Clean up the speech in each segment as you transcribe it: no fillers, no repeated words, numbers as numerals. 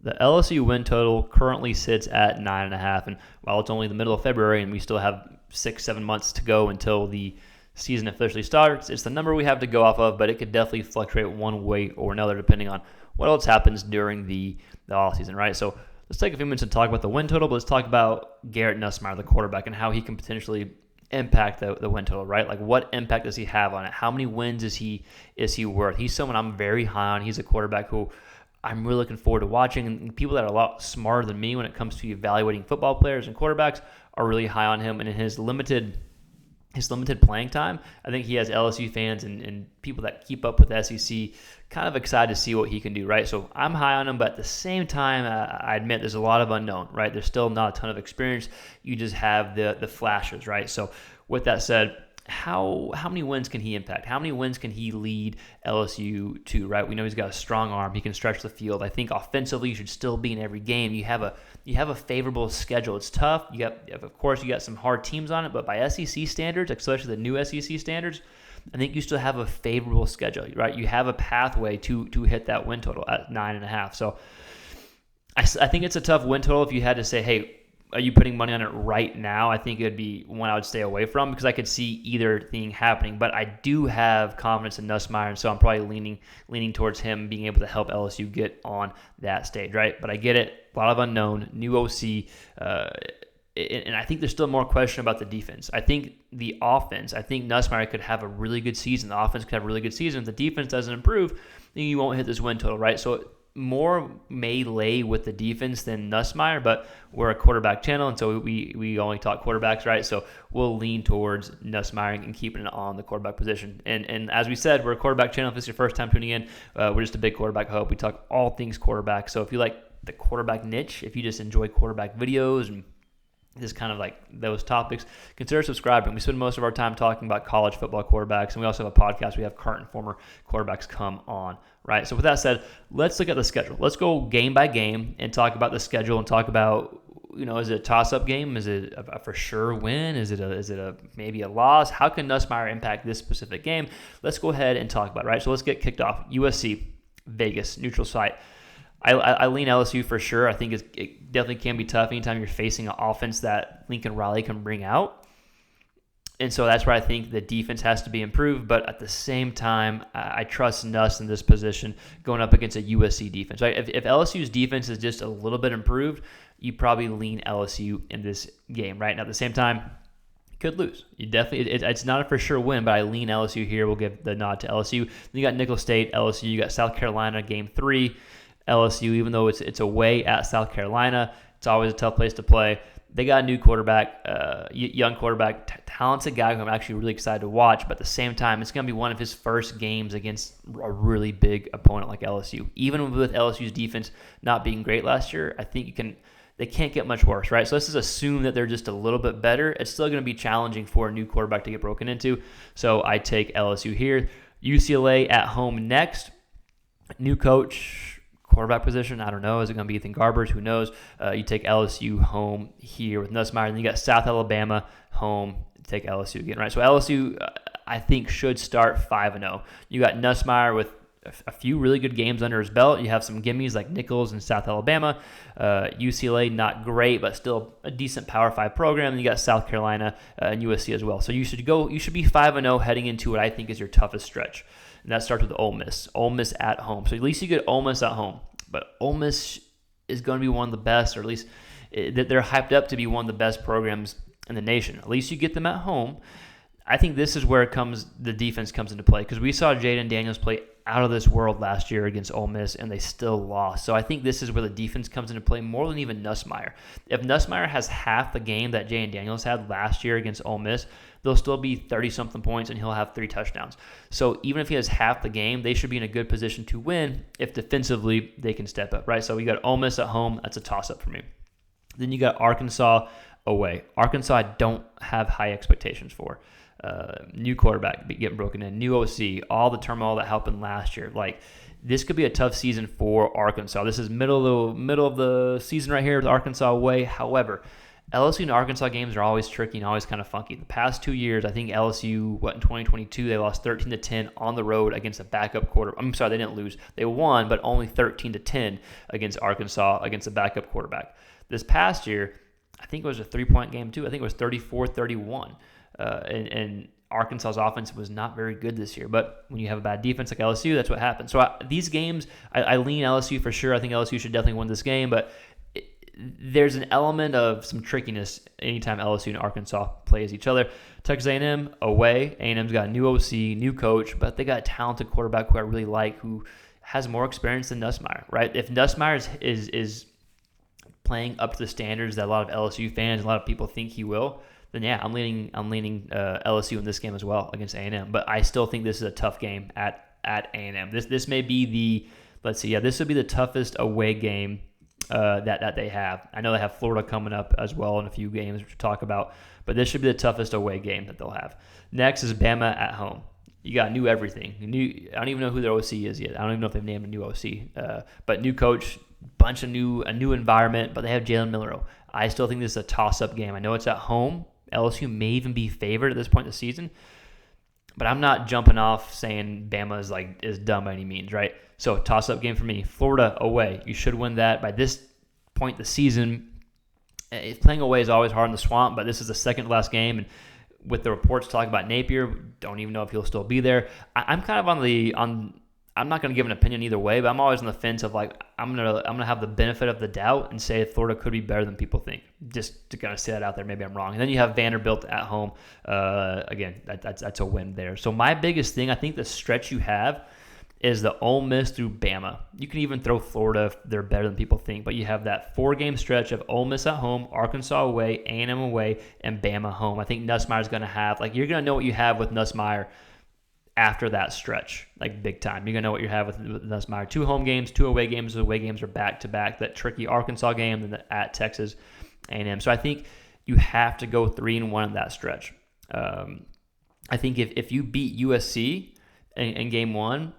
The LSU win total currently sits at 9.5, and while it's only the middle of February and we still have 6-7 months to go until the season officially starts, it's the number we have to go off of, but it could definitely fluctuate one way or another depending on what else happens during the offseason, right? So let's take a few minutes to talk about the win total, but let's talk about Garrett Nussmeier, the quarterback, and how he can potentially impact the win total, right? Like, what impact does he have on it? How many wins is he worth? He's someone I'm very high on. He's a quarterback who I'm really looking forward to watching, and people that are a lot smarter than me when it comes to evaluating football players and quarterbacks are really high on him. And in his limited playing time, I think he has LSU fans and people that keep up with the SEC kind of excited to see what he can do, right? So I'm high on him, but at the same time, I admit there's a lot of unknown, right? There's still not a ton of experience. You just have the flashes, right? So with that said, how many wins can he impact? How many wins can he lead LSU to, right? We know he's got a strong arm. He can stretch the field. I think offensively, you should still be in every game. You have a favorable schedule. It's tough. Of course, you got some hard teams on it, but by SEC standards, especially the new SEC standards, I think you still have a favorable schedule, right? You have a pathway to hit that win total at 9.5. So I think it's a tough win total if you had to say, hey, are you putting money on it right now? I think it would be one I would stay away from because I could see either thing happening. But I do have confidence in Nussmeier, and so I'm probably leaning towards him being able to help LSU get on that stage, right? But I get it. A lot of unknown, new OC, and I think there's still more question about the defense. I think the offense, Nussmeier could have a really good season. The offense could have a really good season. If the defense doesn't improve, then you won't hit this win total, right? So more may lay with the defense than Nussmeier, but we're a quarterback channel, and so we only talk quarterbacks, right? So we'll lean towards Nussmeier and keeping it on the quarterback position. And as we said, we're a quarterback channel. If this is your first time tuning in, we're just a big quarterback hub. We talk all things quarterback. So if you like the quarterback niche, if you just enjoy quarterback videos and just kind of like those topics, consider subscribing. We spend most of our time talking about college football quarterbacks, and we also have a podcast. We have current and former quarterbacks come on, right? So with that said, let's look at the schedule. Let's go game by game and talk about the schedule and talk about, is it a toss-up game? Is it a for sure win? Is it a maybe a loss? How can Nussmeier impact this specific game? Let's go ahead and talk about it, right? So let's get kicked off. USC, Vegas, neutral site. I lean LSU for sure. I think it definitely can be tough anytime you're facing an offense that Lincoln Riley can bring out. And so that's where I think the defense has to be improved. But at the same time, I trust Nuss in this position going up against a USC defense. Right? If LSU's defense is just a little bit improved, you probably lean LSU in this game. Right? Now, at the same time, you could lose. You definitely it's not a for sure win, but I lean LSU here. We'll give the nod to LSU. Then you got Nicholls State, LSU. You got South Carolina, game 3. LSU, even though it's away at South Carolina, it's always a tough place to play. They got a new quarterback, young quarterback, talented guy who I'm actually really excited to watch. But at the same time, it's going to be one of his first games against a really big opponent like LSU. Even with LSU's defense not being great last year, I think they can't get much worse, right? So let's just assume that they're just a little bit better. It's still going to be challenging for a new quarterback to get broken into. So I take LSU here. UCLA at home next. New coach. Quarterback position, I don't know. Is it going to be Ethan Garbers? Who knows? You take LSU home here with Nussmeier. And you got South Alabama home. Take LSU again, right? So LSU, I think, should start 5-0. You got Nussmeier with a few really good games under his belt. You have some gimmies like Nicholls and South Alabama. UCLA, not great, but still a decent Power 5 program. And you got South Carolina and USC as well. So you should be 5-0 heading into what I think is your toughest stretch. And that starts with Ole Miss. Ole Miss at home. So at least you get Ole Miss at home. But Ole Miss is going to be one of the best, or at least they're hyped up to be one of the best programs in the nation. At least you get them at home. I think this is where the defense comes into play, because we saw Jaden Daniels play out of this world last year against Ole Miss, and they still lost. So I think this is where the defense comes into play more than even Nussmeier. If Nussmeier has half the game that Jaden Daniels had last year against Ole Miss, they'll still be 30-something points, and he'll have 3 touchdowns. So even if he has half the game, they should be in a good position to win if defensively they can step up, right? So we got Ole Miss at home. That's a toss-up for me. Then you got Arkansas away. Arkansas I don't have high expectations for. New quarterback getting broken in, new OC, all the turmoil that happened last year. Like, this could be a tough season for Arkansas. This is middle of the season right here with Arkansas away. However, LSU and Arkansas games are always tricky and always kind of funky. The past 2 years, I think LSU, in 2022, they lost 13-10 on the road against a backup quarterback. I'm sorry, they didn't lose. They won, but only 13-10 against Arkansas against a backup quarterback. This past year, I think it was a 3-point game too. I think it was 34-31. And Arkansas's offense was not very good this year. But when you have a bad defense like LSU, that's what happens. So these games, I lean LSU for sure. I think LSU should definitely win this game, but there's an element of some trickiness anytime LSU and Arkansas plays each other. Texas A&M away. A&M's got a new OC, new coach, but they got a talented quarterback who I really like, who has more experience than Nussmeier, right? If Nussmeier is playing up to the standards that a lot of LSU fans, a lot of people think he will, then yeah, I'm leaning LSU in this game as well against A&M. But I still think this is a tough game at A&M. This may be this would be the toughest away game that they have. I know they have Florida coming up as well in a few games which we'll talk about, but this should be the toughest away game that they'll have. Next is Bama at home. You got new everything. I don't even know who their OC is yet. I don't even know if they've named a new OC. But new coach, a new environment, but they have Jalen Milroe. I still think this is a toss-up game. I know it's at home. LSU may even be favored at this point in the season, but I'm not jumping off saying Bama is dumb by any means, right? So toss-up game for me. Florida away. You should win that. By this point in the season, playing away is always hard in the Swamp, but this is the second to last game, and with the reports talking about Napier, don't even know if he'll still be there. I'm kind of I'm not going to give an opinion either way, but I'm always on the fence of I'm gonna have the benefit of the doubt and say Florida could be better than people think. Just to kind of say that out there, maybe I'm wrong. And then you have Vanderbilt at home. Again, that's a win there. So my biggest thing, I think the stretch you have is the Ole Miss through Bama. You can even throw Florida if they're better than people think, but you have that 4-game stretch of Ole Miss at home, Arkansas away, A&M away, and Bama home. I think Nussmeier's going to have, you're going to know what you have with Nussmeier after that stretch, big time. You're going to know what you have with Nussmeier. 2 home games, 2 away games. The away games are back-to-back. That tricky Arkansas game and at Texas A&M. So I think you have to go 3-1 in that stretch. I think if you beat USC in game 1,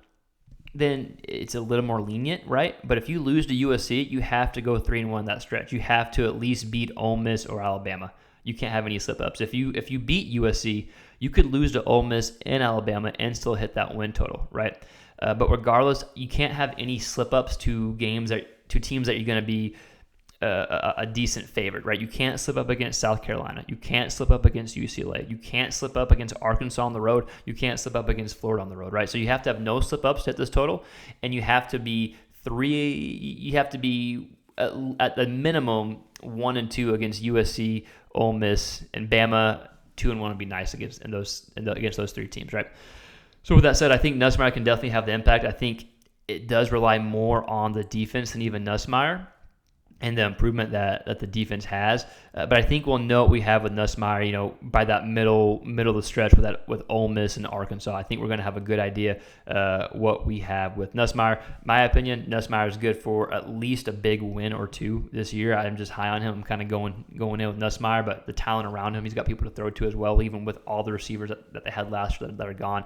then it's a little more lenient, right? But if you lose to USC, you have to go 3-1 that stretch. You have to at least beat Ole Miss or Alabama. You can't have any slip-ups. If you beat USC, you could lose to Ole Miss and Alabama and still hit that win total, right? But regardless, you can't have any slip-ups to teams that you're going to be a decent favorite, right? You can't slip up against South Carolina. You can't slip up against UCLA. You can't slip up against Arkansas on the road. You can't slip up against Florida on the road, right? So you have to have no slip-ups to hit this total, and you have to be at the minimum 1-2 against USC, Ole Miss, and Bama. 2-1 would be nice against those 3 teams, right? So with that said, I think Nussmeier can definitely have the impact. I think it does rely more on the defense than even Nussmeier and the improvement that the defense has. But I think we'll know what we have with Nussmeier, by that middle of the stretch with Ole Miss and Arkansas. I think we're going to have a good idea what we have with Nussmeier. My opinion, Nussmeier is good for at least a big win or 2 this year. I'm just high on him. I'm kind of going in with Nussmeier, but the talent around him, he's got people to throw to as well, even with all the receivers that they had last year that are gone.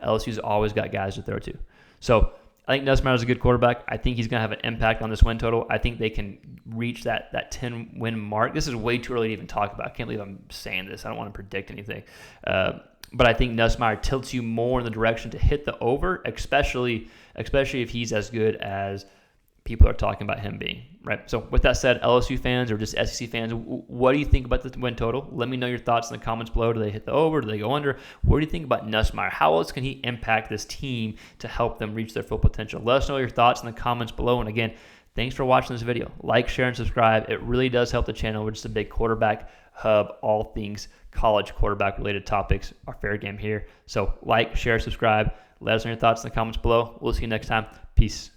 LSU's always got guys to throw to. So I think Nussmeier is a good quarterback. I think he's going to have an impact on this win total. I think they can reach that 10-win mark. This is way too early to even talk about. I can't believe I'm saying this. I don't want to predict anything. But I think Nussmeier tilts you more in the direction to hit the over, especially if he's as good as people are talking about him being, right? So with that said, LSU fans or just SEC fans, what do you think about the win total? Let me know your thoughts in the comments below. Do they hit the over? Do they go under? What do you think about Nussmeier? How else can he impact this team to help them reach their full potential? Let us know your thoughts in the comments below. And again, thanks for watching this video. Like, share, and subscribe. It really does help the channel. We're just a big quarterback hub. All things college quarterback related topics are fair game here. So like, share, subscribe. Let us know your thoughts in the comments below. We'll see you next time. Peace.